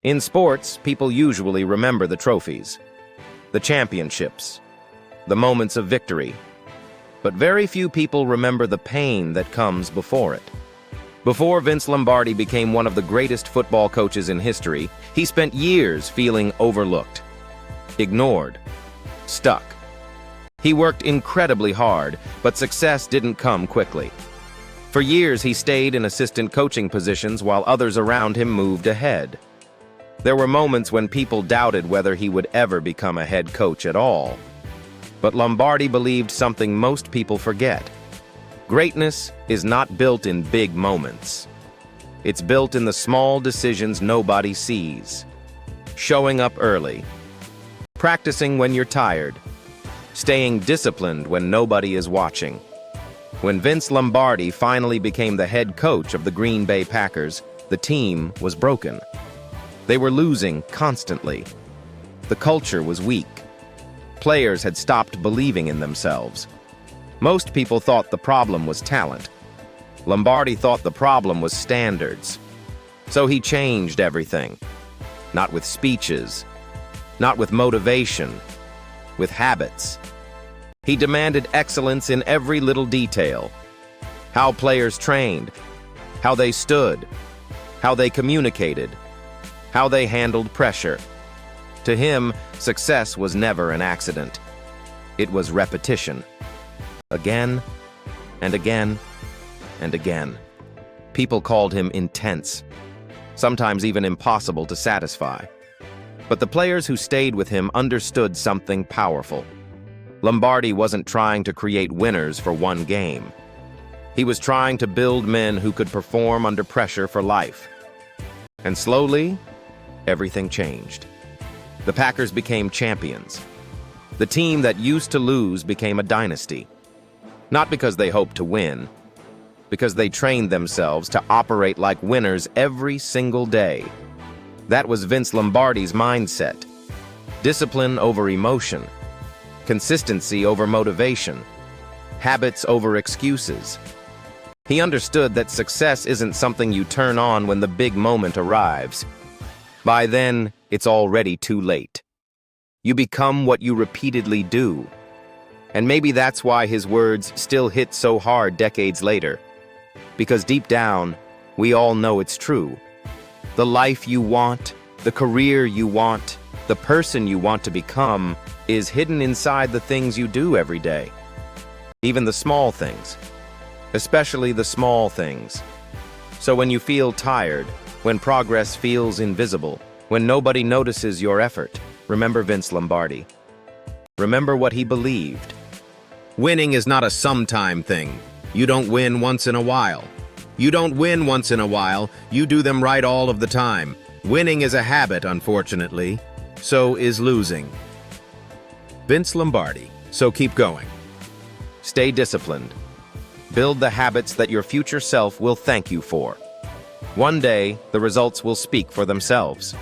In sports, people usually remember the trophies, the championships, the moments of victory. But very few people remember the pain that comes before it. Before Vince Lombardi became one of the greatest football coaches in history, he spent years feeling overlooked, ignored, stuck. He worked incredibly hard, but success didn't come quickly. For years, he stayed in assistant coaching positions while others around him moved ahead. There were moments when people doubted whether he would ever become a head coach at all. But Lombardi believed something most people forget. Greatness is not built in big moments. It's built in the small decisions nobody sees. Showing up early, practicing when you're tired, staying disciplined when nobody is watching. When Vince Lombardi finally became the head coach of the Green Bay Packers, the team was broken. They were losing constantly. The culture was weak. Players had stopped believing in themselves. Most people thought the problem was talent. Lombardi thought the problem was standards. So he changed everything. Not with speeches, not with motivation, with habits. He demanded excellence in every little detail. How players trained, how they stood, how they communicated, how they handled pressure. To him, success was never an accident. It was repetition. Again, and again, and again. People called him intense, sometimes even impossible to satisfy. But the players who stayed with him understood something powerful. Lombardi wasn't trying to create winners for one game. He was trying to build men who could perform under pressure for life. And slowly, everything changed. The Packers became champions. The team that used to lose became a dynasty. Not because they hoped to win, because they trained themselves to operate like winners every single day. That was Vince Lombardi's mindset. Discipline over emotion. Consistency over motivation. Habits over excuses. He understood that success isn't something you turn on when the big moment arrives. By then, it's already too late. You become what you repeatedly do. And maybe that's why his words still hit so hard decades later. Because deep down, we all know it's true. The life you want, the career you want, the person you want to become is hidden inside the things you do every day. Even the small things. Especially the small things. So when you feel tired, when progress feels invisible, when nobody notices your effort, remember Vince Lombardi. Remember what he believed. Winning is not a sometime thing. You don't win once in a while. You don't win once in a while, you do them right all of the time. Winning is a habit, unfortunately. So is losing. Vince Lombardi, so keep going. Stay disciplined. Build the habits that your future self will thank you for. One day, the results will speak for themselves.